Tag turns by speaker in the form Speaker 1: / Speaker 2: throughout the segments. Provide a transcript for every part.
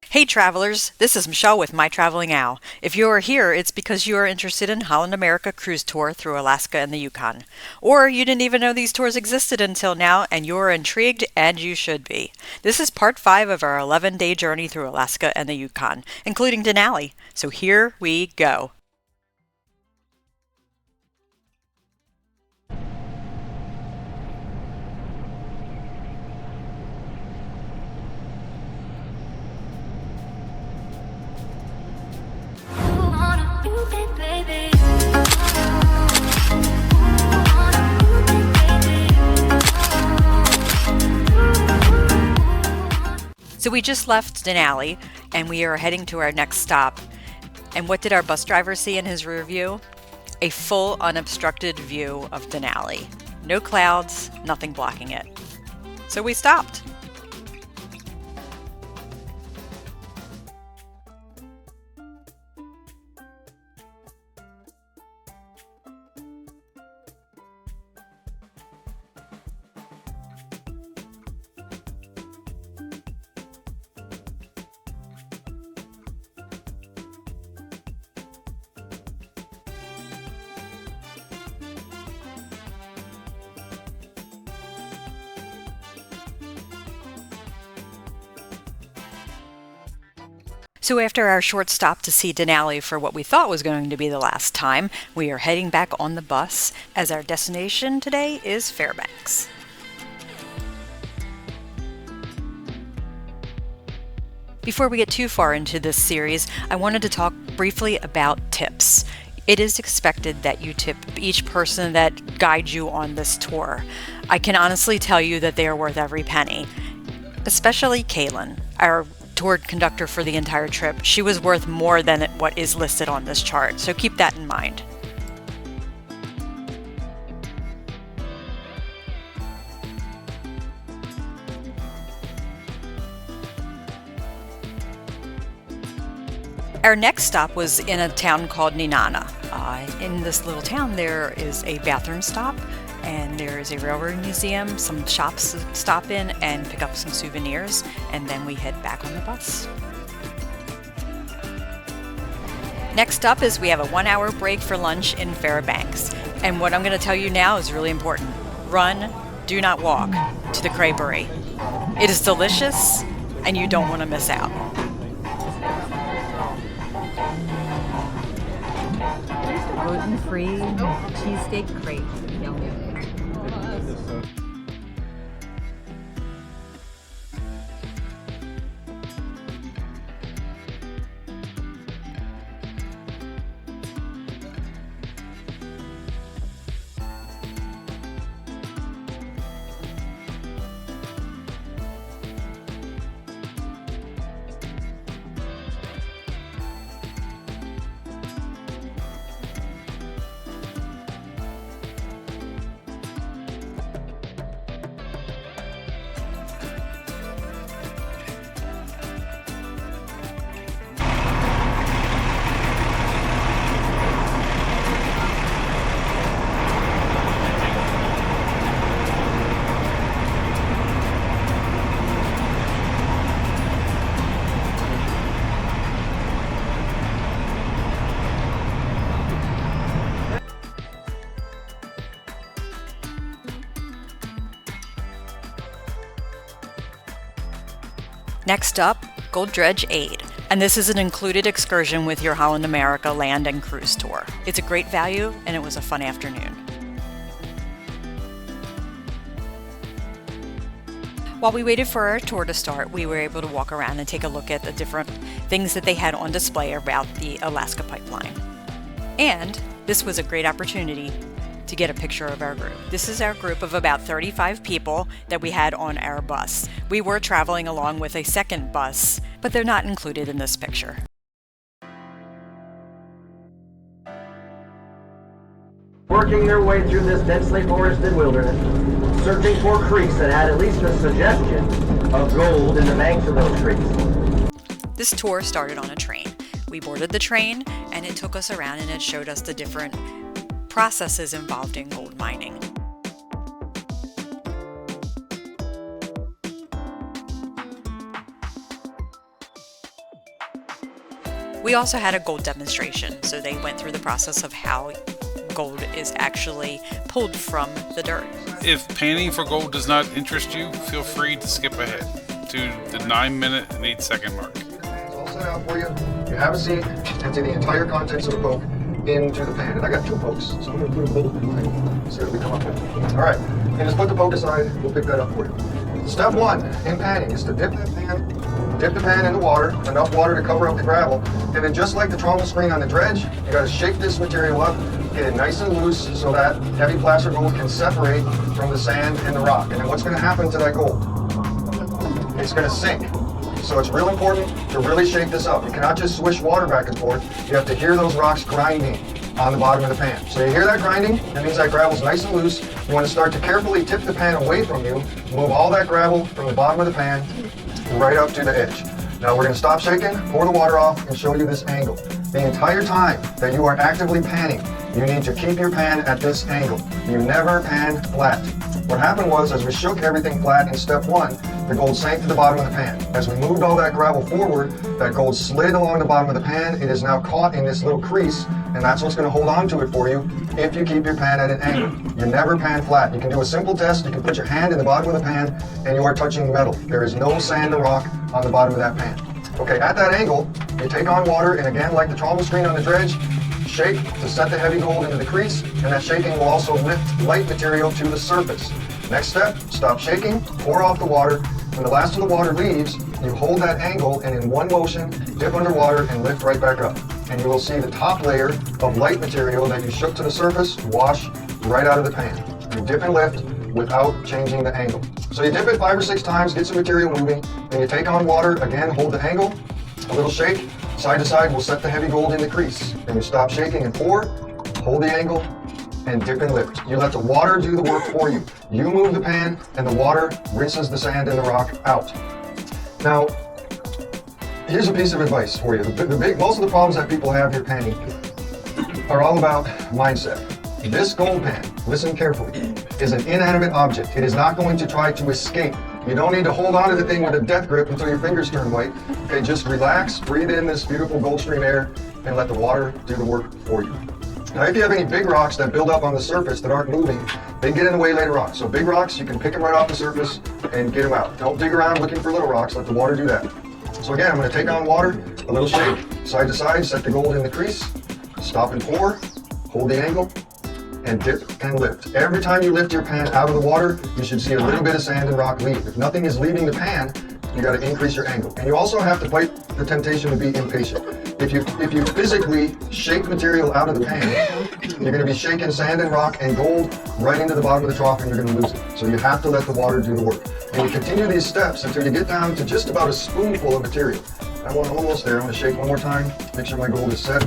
Speaker 1: Hey travelers, this is Michelle with My Traveling Owl. If you are here, it's because you are interested in Holland America cruise tour through Alaska and the Yukon. Or you didn't even know these tours existed until now and you're intrigued, and you should be. This is part 5 of our 11-day journey through Alaska and the Yukon, including Denali. So here we go. So we just left Denali and we are heading to our next stop. And what did our bus driver see in his rear view? A full unobstructed view of Denali. No clouds, nothing blocking it. So we stopped. So after our short stop to see Denali for what we thought was going to be the last time, we are heading back on the bus as our destination today is Fairbanks. Before we get too far into this series, I wanted to talk briefly about tips. It is expected that you tip each person that guides you on this tour. I can honestly tell you that they are worth every penny, especially Kaylin, our tour conductor for the entire trip. She was worth more than what is listed on this chart, so keep that in mind. Our next stop was in a town called Nenana. In this little town there is a bathroom stop, and there is a railroad museum, some shops to stop in and pick up some souvenirs, and then we head back on the bus. Next up is we have a 1-hour break for lunch in Fairbanks. And what I'm going to tell you now is really important. Run, do not walk, to the Cravery. It is delicious, and you don't want to miss out.
Speaker 2: Gluten-free cheesesteak crepe. Yummy.
Speaker 1: Next up, Dredge Aid. And this is an included excursion with your Holland America land and cruise tour. It's a great value, and it was a fun afternoon. While we waited for our tour to start, we were able to walk around and take a look at the different things that they had on display about the Alaska pipeline. And this was a great opportunity to get a picture of our group. This is our group of about 35 people that we had on our bus. We were traveling along with a second bus, but they're not included in this picture.
Speaker 3: Working their way through this densely forested wilderness, searching for creeks that had at least a suggestion of gold in the banks of those creeks.
Speaker 1: This tour started on a train. We boarded the train and it took us around and it showed us the different processes involved in gold mining. We also had a gold demonstration, so they went through the process of how gold is actually pulled from the dirt.
Speaker 4: If panning for gold does not interest you, feel free to skip ahead to the 9-minute and 8-second mark.
Speaker 5: It's all set out for you. You have a seat. Empty the entire contents of the poke into the pan. And I got 2 pokes, so I'm going to put them both in mine. See what we come up with. All right. And just put the poke aside. We'll pick that up for you. Step 1 in panning is to dip the pan in the water, enough water to cover up the gravel. And then just like the trommel screen on the dredge, you got to shake this material up, get it nice and loose so that heavy placer gold can separate from the sand and the rock. And then what's going to happen to that gold? It's going to sink. So it's real important to really shake this up. You cannot just swish water back and forth. You have to hear those rocks grinding on the bottom of the pan. So you hear that grinding? That means that gravel's nice and loose. You want to start to carefully tip the pan away from you, move all that gravel from the bottom of the pan right up to the edge. Now we're going to stop shaking, pour the water off, and show you this angle. The entire time that you are actively panning, you need to keep your pan at this angle. You never pan flat. What happened was, as we shook everything flat in step 1, the gold sank to the bottom of the pan. As we moved all that gravel forward, that gold slid along the bottom of the pan. It is now caught in this little crease, and that's what's going to hold on to it for you if you keep your pan at an angle. You never pan flat. You can do a simple test. You can put your hand in the bottom of the pan, and you are touching metal. There is no sand or rock on the bottom of that pan. Okay, at that angle, you take on water, and again, like the trommel screen on the dredge, shake to set the heavy gold into the crease, and that shaking will also lift light material to the surface. Next step, stop shaking, pour off the water. When the last of the water leaves, you hold that angle and in one motion, dip underwater and lift right back up. And you will see the top layer of light material that you shook to the surface wash right out of the pan. You dip and lift without changing the angle. So you dip it 5 or 6 times, get some material moving, then you take on water, again, hold the angle, a little shake, side to side will set the heavy gold in the crease. Then you stop shaking and pour, hold the angle, and dip and lift. You let the water do the work for you. You move the pan, and the water rinses the sand and the rock out. Now, here's a piece of advice for you. Most of the problems that people have here panning are all about mindset. This gold pan, listen carefully, is an inanimate object. It is not going to try to escape. You don't need to hold on to the thing with a death grip until your fingers turn white. Okay, just relax, breathe in this beautiful Gulf Stream air, and let the water do the work for you. Now, if you have any big rocks that build up on the surface that aren't moving, they get in the way later on. So big rocks, you can pick them right off the surface and get them out. Don't dig around looking for little rocks, let the water do that. So again, I'm going to take on water, a little shake, side to side, set the gold in the crease, stop and pour, hold the angle, and dip and lift. Every time you lift your pan out of the water, you should see a little bit of sand and rock leave. If nothing is leaving the pan, you got to increase your angle. And you also have to fight the temptation to be impatient. If you physically shake material out of the pan, you're going to be shaking sand and rock and gold right into the bottom of the trough, and you're going to lose it. So you have to let the water do the work. And you continue these steps until you get down to just about a spoonful of material. I'm almost there. I'm going to shake one more time, make sure my gold is set,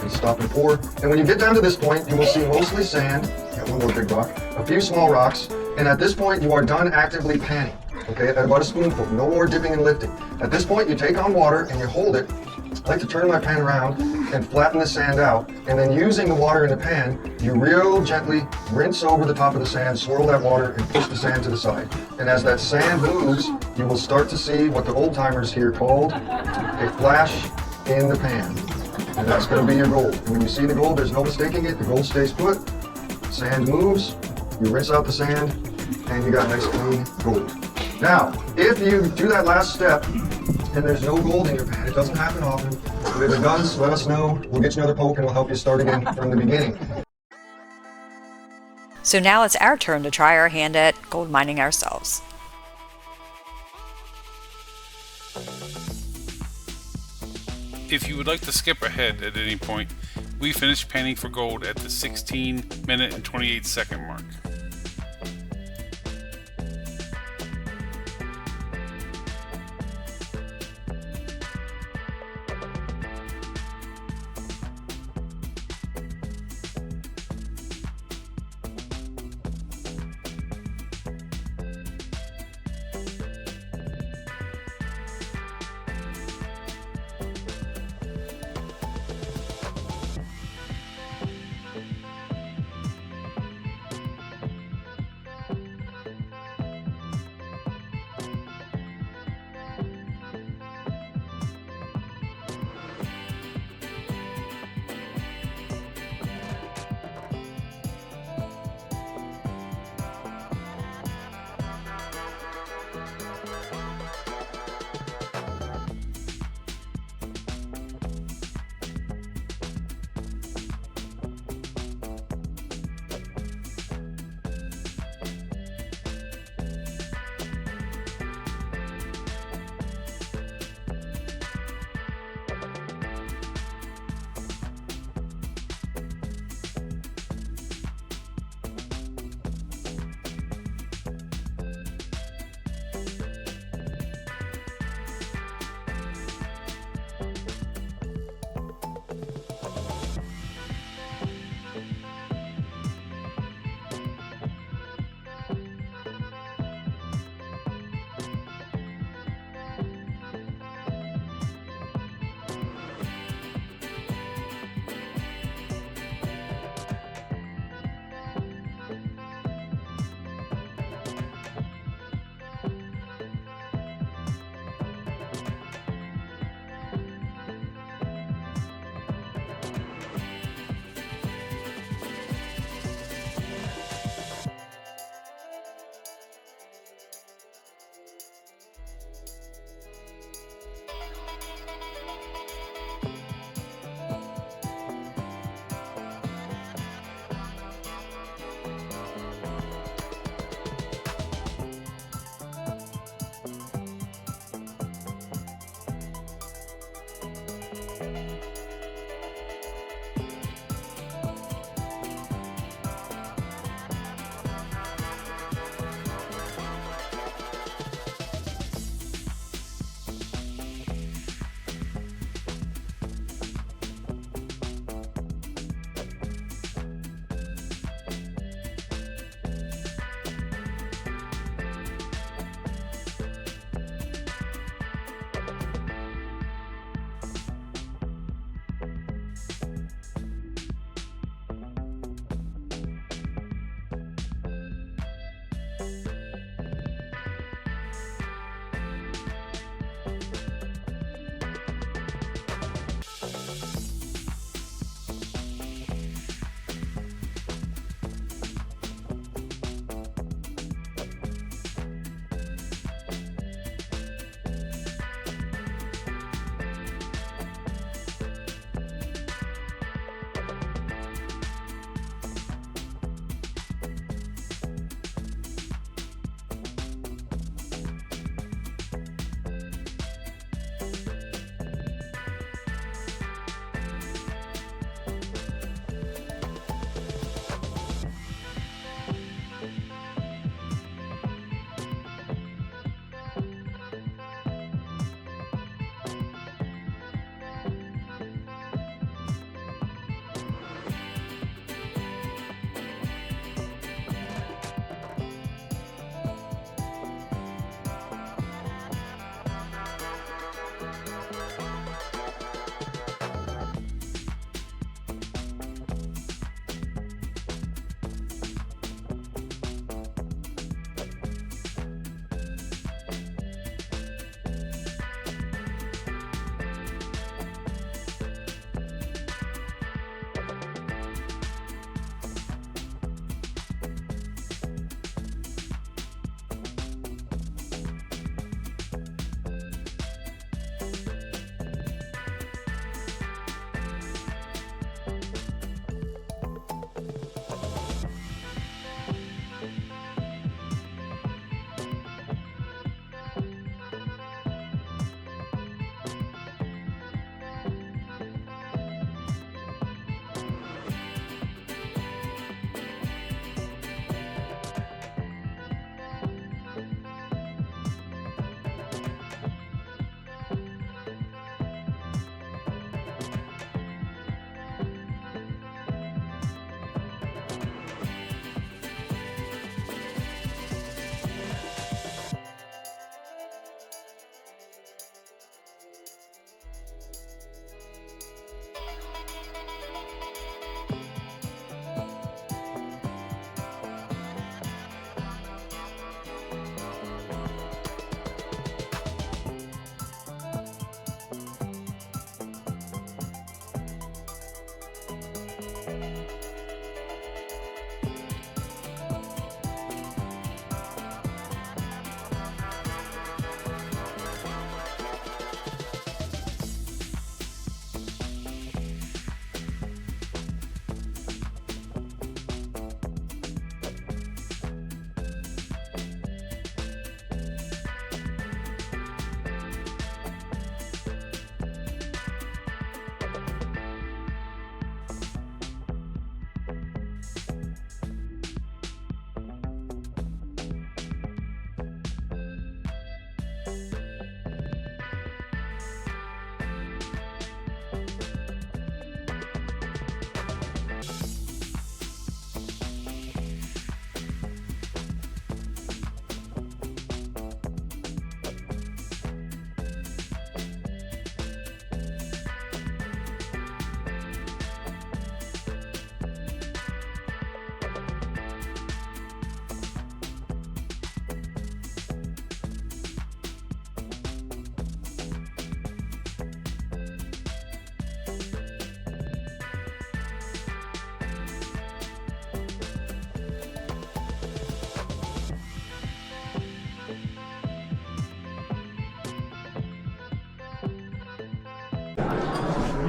Speaker 5: and stop and pour. And when you get down to this point, you will see mostly sand, got one more big rock, a few small rocks, and at this point you are done actively panning. Okay, at about a spoonful, no more dipping and lifting. At this point, you take on water and you hold it. I like to turn my pan around and flatten the sand out, and then using the water in the pan, you real gently rinse over the top of the sand, swirl that water, and push the sand to the side. And as that sand moves, you will start to see what the old timers here called a flash in the pan. And that's going to be your gold. And when you see the gold, there's no mistaking it. The gold stays put, sand moves, you rinse out the sand, and you got nice clean gold. Now, if you do that last step and there's no gold in your pan, it doesn't happen often, if it does, let us know. We'll get you another poke and we'll help you start again from the beginning.
Speaker 1: So now it's our turn to try our hand at gold mining ourselves.
Speaker 4: If you would like to skip ahead at any point, we finished panning for gold at the 16-minute and 28-second mark.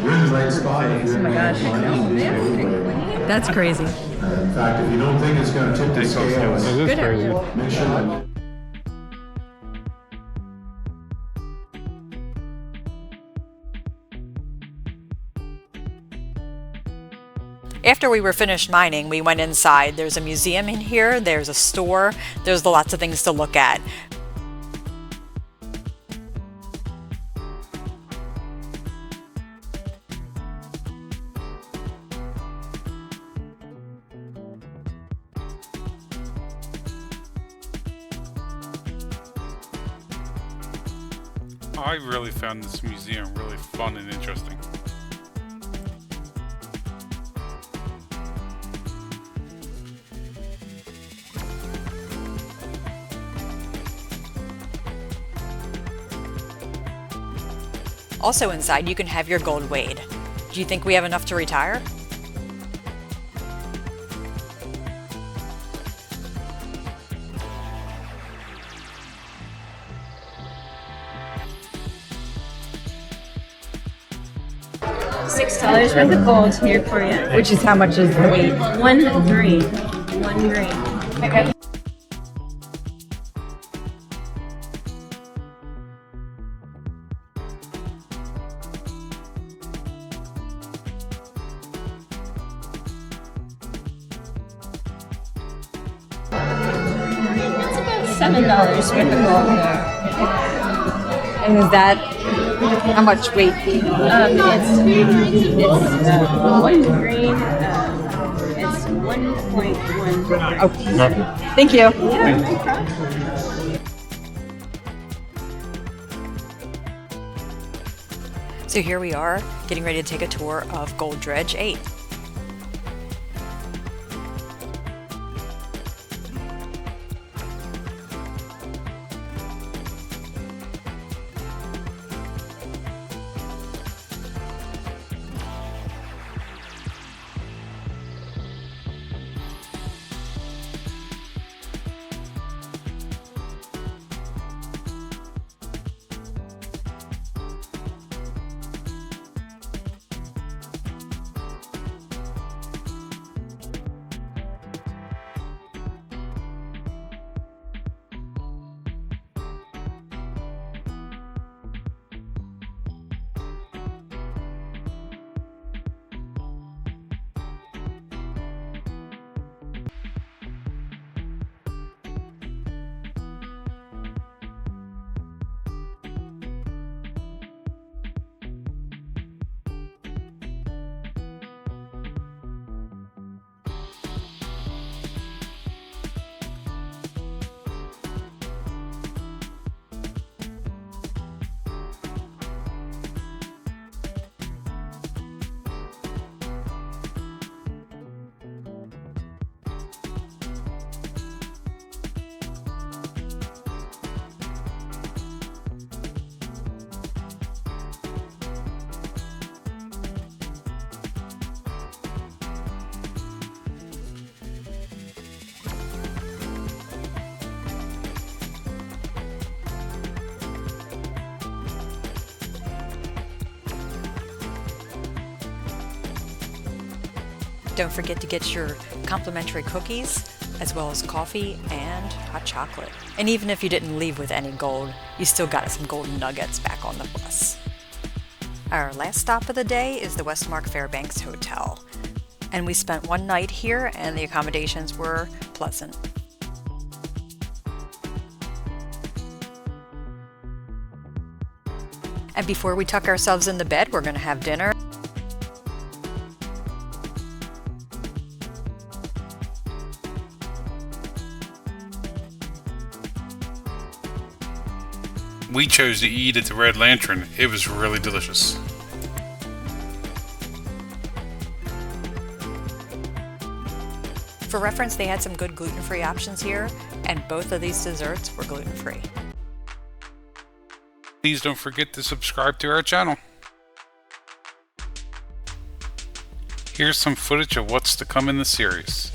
Speaker 6: Really nice spot.
Speaker 2: Oh my gosh. That's crazy.
Speaker 6: In fact, if you don't think it's going to tip the scales,
Speaker 4: It is
Speaker 2: Good
Speaker 4: crazy.
Speaker 2: area.
Speaker 6: make sure that
Speaker 1: After we were finished mining, we went inside. There's a museum in here, there's a store, there's lots of things to look at.
Speaker 4: I really found this museum really fun and interesting.
Speaker 1: Also inside, you can have your gold weighed. Do you think we have enough to retire?
Speaker 2: $6 worth of gold here for you. Which is how much is the weight? 1 grain. 1 grain. Okay. That's about $7 worth of gold here.
Speaker 7: And is that how much weight?
Speaker 2: It's 1 grain. It's 1.1.
Speaker 7: Okay. Thank you.
Speaker 2: Yeah, no problem.
Speaker 1: So here we are, getting ready to take a tour of Gold Dredge 8. Don't forget to get your complimentary cookies, as well as coffee and hot chocolate. And even if you didn't leave with any gold, you still got some golden nuggets back on the bus. Our last stop of the day is the Westmark Fairbanks Hotel. And we spent one night here and the accommodations were pleasant. And before we tuck ourselves into bed, we're going to have dinner.
Speaker 4: We chose to eat at the Red Lantern. It was really delicious.
Speaker 1: For reference, they had some good gluten-free options here, and both of these desserts were gluten-free.
Speaker 4: Please don't forget to subscribe to our channel. Here's some footage of what's to come in the series.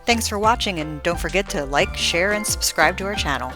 Speaker 1: Thanks for watching, and don't forget to like, share, and subscribe to our channel.